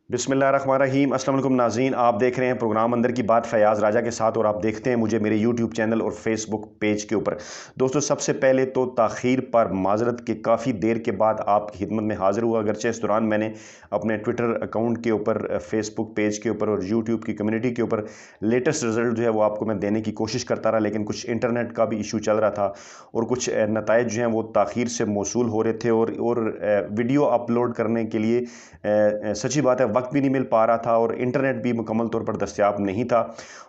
बिस्मिल्लाहिर्रहमानिर्रहीम। अस्सलाम वालेकुम नाज़रीन, आप देख रहे हैं प्रोग्राम अंदर की बात फयाज़ राजा के साथ और आप देखते हैं मुझे मेरे यूट्यूब चैनल और फेसबुक पेज के ऊपर। दोस्तों, सबसे पहले तो ताख़ीर पर माज़रत के काफ़ी देर के बाद आपकी खिदमत में हाज़िर हुआ। अगरचे इस दौरान मैंने अपने ट्विटर अकाउंट के ऊपर, फेसबुक पेज के ऊपर और यूट्यूब की कम्युनिटी के ऊपर लेटेस्ट रिज़ल्ट जो है वो आपको मैं देने की कोशिश करता रहा, लेकिन कुछ इंटरनेट का भी इशू चल रहा था और कुछ नताइज जो हैं वो ताख़ीर से मौसूल हो रहे थे और वीडियो अपलोड करने के लिए सच्ची बात है वक्त भी नहीं मिल पा रहा था और इंटरनेट भी मुकम्मल तौर पर दस्तयाब नहीं था।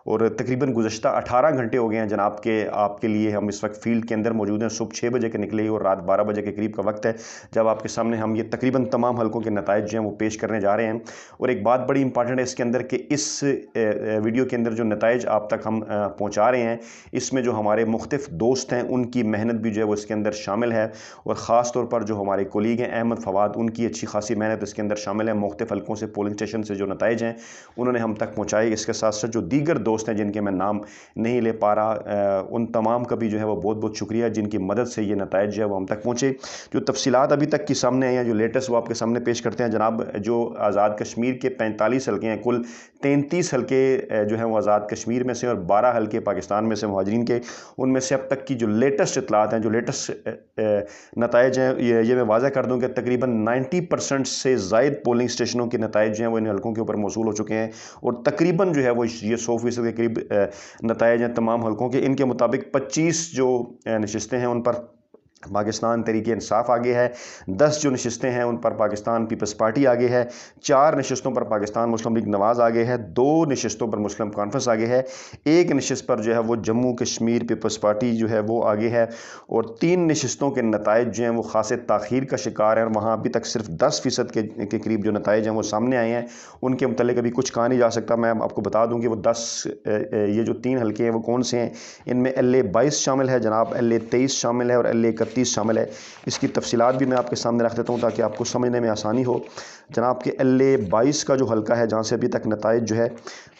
और तकरीबन गुज़श्ता 18 घंटे हो गए हैं जनाब के आपके लिए हम इस वक्त फील्ड के अंदर मौजूद हैं। सुबह 6 बजे के निकले और रात 12 बजे के करीब का वक्त है जब आपके सामने हम ये तकरीबन तमाम हलकों के नताइज जो हैं वो पेश करने जा रहे हैं। और एक बात बड़ी इंपॉर्टेंट है इसके अंदर कि इस वीडियो के अंदर जो नताइज आप तक हम पहुँचा रहे हैं, इसमें जो हमारे मुख्तलिफ दोस्त हैं उनकी मेहनत भी जो है वो इसके अंदर शामिल है। और ख़ास तौर पर जो हमारे कोलीग हैं अहमद फवाद, उनकी अच्छी खासी मेहनत इसके अंदर शामिल है। मुख्तलिफ हलकों से पोलिंग स्टेशन से जो नताइज हैं उन्होंने हम तक पहुँचाए। इसके साथ साथ जो दीगर दोस्त हैं जिनके मैं नाम नहीं ले पा रहा, उन तमाम का भी जो है वो बहुत बहुत शुक्रिया जिनकी मदद से ये नताइज जो है वो हम तक पहुँचे। जो तफसीलात अभी तक की सामने आई हैं, जो लेटेस्ट, वो आपके सामने पेश करते हैं जनाब। जो आज़ाद कश्मीर के 45 हलके हैं, कुल 33 हलके जो हैं वो आज़ाद कश्मीर में से और 12 हलके पाकिस्तान में से मुहाजिरीन के, उनमें से अब तक की जो लेटेस्ट इतलात हैं, जो लेटेस्ट नताइज हैं, ये मैं वाज़ह कर दूँ कि तकरीबन 90% से ज़ायद पोलिंग स्टेशनों के नताइज जो हैं वो इन हलकों के ऊपर मौसूल हो चुके हैं। और तकरीबन जो है वो ये 100% के करीब नताइज हैं तमाम हलकों के। इनके मुताबिक 25 जो नशिस्तें हैं उन पर पाकिस्तान तहरीक इंसाफ आगे है, 10 जो नशिस्तें हैं उन पर पाकिस्तान पीपल्स पार्टी आगे है, 4 नशिस्तों पर पाकिस्तान मुस्लिम लीग नवाज़ आगे है, 2 नशिस्तों पर मुस्लिम कॉन्फ्रेंस आगे है, 1 नशिस्त पर जो है वो जम्मू कश्मीर पीपल्स पार्टी जो है वो आगे है। और 3 नशिस्तों के नताइज जो हैं वो खासे ताख़ीर का शिकार हैं और वहाँ अभी तक सिर्फ 10% के करीब जो नताइज हैं वो सामने आए हैं। उनके मुतल्लिक़ अभी कुछ कहा नहीं जा सकता। मैं आपको बता दूँ कि वो 10 ये जो 3 हलके हैं वो कौन से हैं। इनमें LA 22 शामिल है जनाब, LA 23 शामिल है और LA 31 शामिल है। इसकी तफसीलात भी मैं आपके सामने रख देता हूँ ताकि आपको समझने में आसानी हो। जनाब के LA 22 का जो हलका है जहाँ से अभी तक नताइज जो है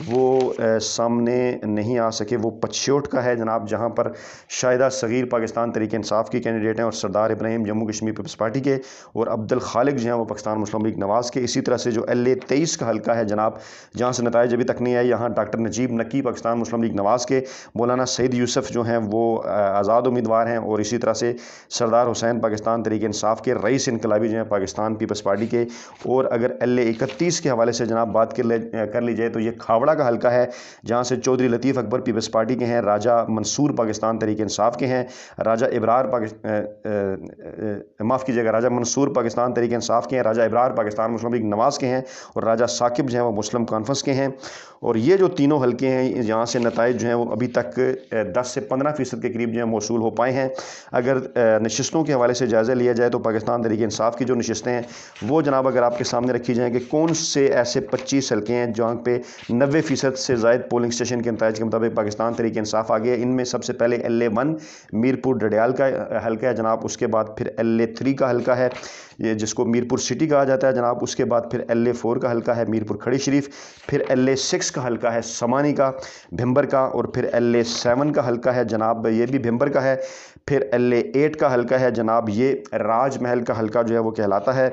वो सामने नहीं आ सके, वो पछयोट का है जनाब, जहाँ पर शाहिदा सगीर पाकिस्तान तहरीक इंसाफ की कैंडिडेट हैं और सरदार इब्राहिम जम्मू कश्मीर पीपल्स पार्टी के और अब्दुल खालिक जो हैं वो पाकिस्तान मुस्लिम लीग नवाज़ के। इसी तरह से जो LA 23 का हलका है जनाब, जहाँ से नताइज अभी तक नहीं आए, यहाँ डॉक्टर नजीब नकी पाकिस्तान मुस्लिम लीग नवाज़ के, मौलाना सईद यूसुफ जो हैं वो आज़ाद उम्मीदवार हैं और इसी तरह से सरदार हुसैन पाकिस्तान तहरीक इंसाफ के, रईस इनकलाबी जो हैं पाकिस्तान पीपल्स पार्टी के। और अगर LA 31 के हवाले से जनाब बात कर ली जाए तो ये खावड़ा का हलका है जहाँ से चौधरी लतीफ़ अकबर पीपल्स पार्टी के हैं, राजा मंसूर पाकिस्तान तहरीक इंसाफ के हैं, राजा इब्रार माफ़ कीजिएगा, राजा मंसूर पाकिस्तान तहरीक इंसाफ के हैं, राजा इब्रार पाकिस्तान मुस्लिम लीग नवाज़ के हैं और राजा साकिब जो हैं वो मुस्लिम कॉन्फ्रेंस के हैं। और ये जो तीनों हलके हैं यहाँ से नताइज जो हैं वो अभी तक 10 से 15% के करीब जो है मौसूल हो पाए हैं। अगर नशिस्तों के हवाले से जायज़ा लिया जाए तो पाकिस्तान तहरीक इंसाफ की जो नशिस्तें हैं वो जनाब अगर आपके सामने रखी जाएँ कि कौन से ऐसे 25 हलके हैं जहाँ पे 90% से ज़ायद पोलिंग स्टेशन के नताइज के मुताबिक पाकिस्तान तहरीक इंसाफ आ गया। इनमें सबसे पहले LA 1 मीरपुर डडियाल का हलका है जनाब, उसके बाद फिर LA 3 का हलका है ये जिसको मीरपुर सिटी कहा जाता है जनाब, उसके बाद फिर LA 4 का हलका है मीरपुर खड़ी शरीफ, फिर LA 6 का हलका है समानी का भिम्बर का, और फिर LA 7 का हलका है जनाब, ये भी भिम्बर का है, फिर LA 8 का हलका है जनाब, ये राजमहल का हलका जो है वो कहलाता है।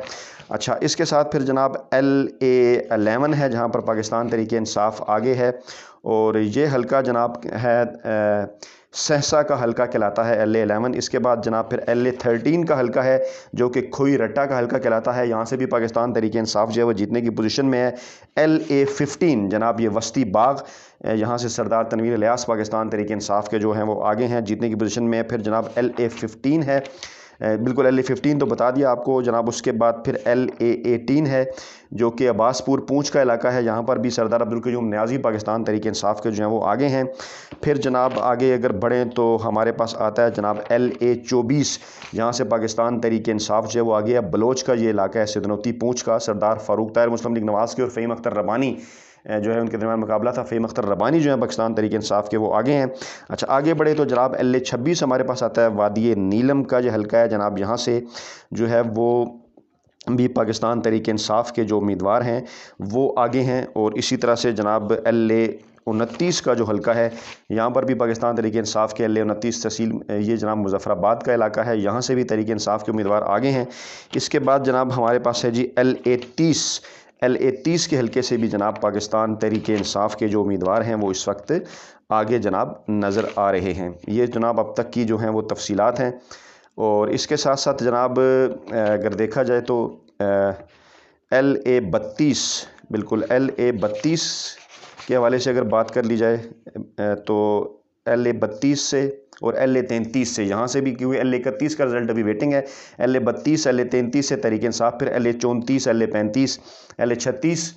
अच्छा, इसके साथ फिर जनाब LA 11 है जहाँ पर पाकिस्तान तहरीक इंसाफ आगे है और ये हलका जनाब है सहसा का हलका कहलाता है, LA 11। इसके बाद जनाब फिर LA 13 का हलका है जो कि खोई रट्टा का हलका कहलाता है, यहाँ से भी पाकिस्तान तहरीक इंसाफ जो है वो जीतने की पोजीशन में है। LA 15 जनाब ये वस्ती बाग, यहाँ से सरदार तनवीर इलियास पाकिस्तान तहरीक इंसाफ के जो हैं वो आगे हैं, जीतने की पोजीशन में है। फिर जनाब LA 15 है, बिल्कुल LA 15 तो बता दिया आपको जनाब। उसके बाद फिर LA 18 है जो कि अब्बासपुर पूंछ का इलाका है, यहाँ पर भी सरदार अब्दुल क़य्यूम नियाज़ी पाकिस्तान तहरीक इंसाफ के जो हैं वो आगे हैं। फिर जनाब आगे अगर बढ़ें तो हमारे पास आता है जनाब LA 24, जहाँ से पाकिस्तान तहरीक इंसाफ जो है वो आगे है। बलोच का ये इलाका है सिदनौती पूंछ का, सरदार फ़ारूक ताहिर मुस्लिम लीग नवाज़ के और फ़हीम अख्तर रबानी जो है उनके दरमियान मुकाबला था। फ़हीम अख्तर रबानी जो है पाकिस्तान तहरीक इंसाफ के वो आगे हैं। अच्छा, आगे बढ़े तो जनाब LA 26 हमारे पास आता है, वादी नीलम का जो हलका है जनाब, यहाँ से जो है वो भी पाकिस्तान तहरीक इंसाफ के जो उम्मीदवार हैं वो आगे हैं। और इसी तरह से जनाब LA 29 का जो हलका है यहाँ पर भी पाकिस्तान तहरीक इंसाफ के LA 29 तहसील ये जनाब मुजफ्फराबाद का इलाका है, यहाँ से भी तहरीक इंसाफ के उम्मीदवार आगे हैं। इसके बाद जनाब हमारे पास है जी LA 30 LA30 کے حلقے سے بھی جناب پاکستان تحریک انصاف کے جو امیدوار ہیں وہ اس وقت آگے جناب نظر آ رہے ہیں۔ یہ جناب اب تک کی جو ہیں وہ تفصیلات ہیں، اور اس کے ساتھ ساتھ جناب اگر دیکھا جائے تو LA32 بالکل LA32 کے حوالے سے اگر بات کر لی جائے تو LA32 سے اور LA33 سے، یہاں سے بھی کیونکہ LA31 کا رزلٹ ابھی ویٹنگ ہے، LA32 LA33 سے تحریک انصاف، پھر LA34 LA35 LA36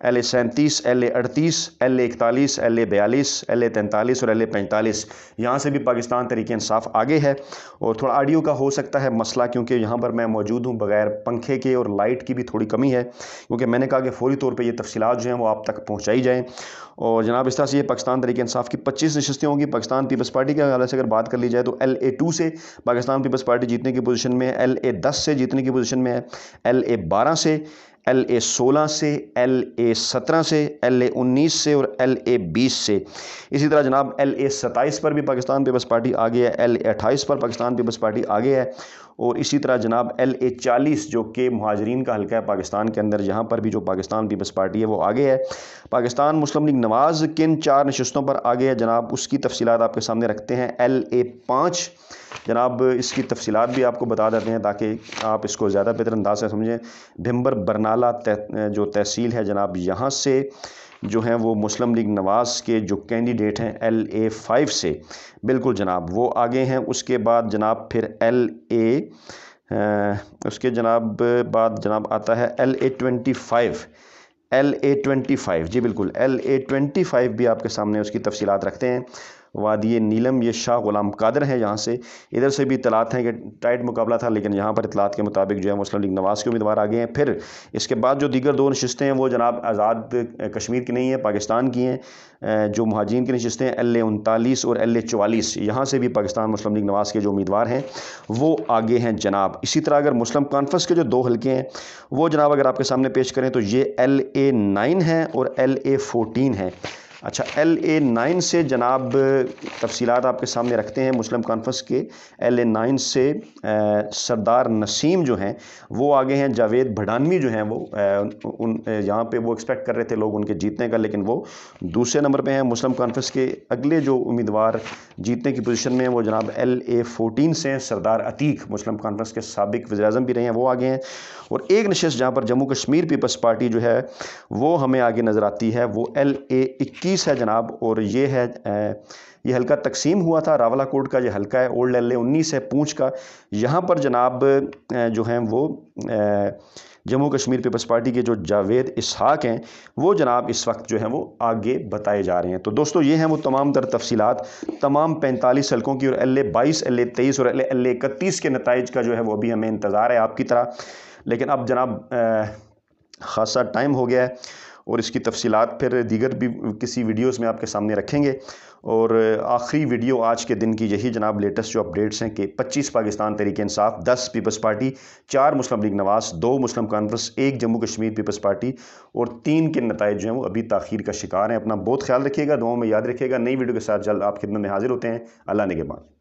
LA37 LA38 LA41 LA42 LA43 اور LA45، یہاں سے بھی پاکستان تحریک انصاف آگے ہے۔ اور تھوڑا آڈیو کا ہو سکتا ہے مسئلہ، کیونکہ یہاں پر میں موجود ہوں، بغیر پنکھے کے اور لائٹ کی بھی تھوڑی کمی ہے، کیونکہ میں نے کہا کہ فوری طور پہ یہ تفصیلات جو ہیں وہ آپ تک پہنچائی جائیں۔ اور جناب اس طرح سے یہ پاکستان تحریک انصاف کی 25 نشستیں ہوں گی۔ پاکستان پیپلز پارٹی کے حوالے سے اگر بات کر لی جائے تو LA2 سے پاکستان پیپلز پارٹی جیتنے کی پوزیشن میں ہے، LA10 سے جیتنے کی پوزیشن میں ہے، LA12 سے، LA16 سے، LA17 سے، LA19 سے اور LA20 سے۔ اسی طرح جناب LA27 پر بھی پاکستان پیپلز پارٹی آگے ہے، LA28 پر پاکستان پیپلز پارٹی آگے ہے، اور اسی طرح جناب LA40 جو کہ مہاجرین کا حلقہ ہے پاکستان کے اندر، یہاں پر بھی جو پاکستان پیپلز پارٹی ہے وہ آگے ہے۔ پاکستان مسلم لیگ نواز کن 4 نشستوں پر آگے ہے جناب، اس کی تفصیلات آپ کے سامنے رکھتے ہیں۔ LA5 جناب اس کی تفصیلات بھی آپ کو بتا دیتے ہیں تاکہ آپ اس کو زیادہ بہتر انداز سے سمجھیں۔ بھمبر برنالہ جو تحصیل ہے جناب، یہاں سے جو ہیں وہ مسلم لیگ نواز کے جو کینڈیڈیٹ ہیں LA5 سے، بالکل جناب وہ آگے ہیں۔ اس کے بعد جناب پھر اس کے جناب بعد جناب آتا ہے LA25 جی بالکل LA25 بھی آپ کے سامنے اس کی تفصیلات رکھتے ہیں۔ وادی نیلم یہ شاہ غلام قادر ہیں، یہاں سے ادھر سے بھی اطلاعات ہیں کہ ٹائٹ مقابلہ تھا، لیکن یہاں پر اطلاعات کے مطابق جو ہے مسلم لیگ نواز کے امیدوار آگے ہیں۔ پھر اس کے بعد جو دیگر 2 نشستیں ہیں وہ جناب آزاد کشمیر کی نہیں ہیں، پاکستان کی ہیں۔ جو مہاجرین کی نشستیں ہیں LA39 اور LA44، یہاں سے بھی پاکستان مسلم لیگ نواز کے جو امیدوار ہیں وہ آگے ہیں جناب۔ اسی طرح اگر مسلم کانفرنس کے جو 2 حلقے ہیں وہ جناب اگر آپ کے سامنے پیش کریں تو یہ LA9 ہیں اور LA14 ہیں۔ اچھا LA9 سے جناب تفصیلات آپ کے سامنے رکھتے ہیں مسلم کانفرنس کے۔ LA9 سے سردار نسیم جو ہیں وہ آگے ہیں، جاوید بھڑانوی جو ہیں وہ یہاں پہ وہ ایکسپیکٹ کر رہے تھے لوگ ان کے جیتنے کا، لیکن وہ دوسرے نمبر پہ ہیں۔ مسلم کانفرنس کے اگلے جو امیدوار جیتنے کی پوزیشن میں ہیں وہ جناب LA14 سے ہیں، سردار عتیق مسلم کانفرنس کے سابق وزیر اعظم بھی رہے ہیں، وہ آگے ہیں۔ اور ایک نشست جہاں پر جموں کشمیر پیپلز پارٹی جو ہے وہ ہمیں آگے نظر آتی ہے وہ LA21 ہے جناب، اور یہ حلقہ تقسیم ہوا تھا، راولہ کوٹ کا یہ حلقہ ہے، اولڈ LA19 ہے پونچھ کا۔ یہاں پر جناب جو ہیں وہ جموں کشمیر پیپلز پارٹی کے جو جاوید اسحاق ہیں وہ جناب اس وقت جو ہیں وہ آگے بتائے جا رہے ہیں۔ تو دوستو یہ ہیں وہ تمام تر تفصیلات تمام 45 حلقوں کی، اور LA22 LA23 اور LA31 کے نتائج کا جو ہے وہ ابھی ہمیں انتظار ہے آپ کی طرح، لیکن اب جناب خاصا ٹائم ہو گیا ہے، اور اس کی تفصیلات پھر دیگر بھی کسی ویڈیوز میں آپ کے سامنے رکھیں گے۔ اور آخری ویڈیو آج کے دن کی یہی جناب لیٹسٹ جو اپڈیٹس ہیں کہ 25 Pakistan Tehreek Insaf, 10 peoples party, 4 Muslim League Nawaz, 2 Muslim conference, 1 Jammu Kashmir peoples party, اور 3 کے نتائج جو ہیں وہ ابھی تاخیر کا شکار ہیں۔ اپنا بہت خیال رکھیے گا، دعاؤں میں یاد رکھیے گا۔ نئی ویڈیو کے ساتھ جلد آپ خدمت میں حاضر ہوتے ہیں۔ اللہ نگہبان۔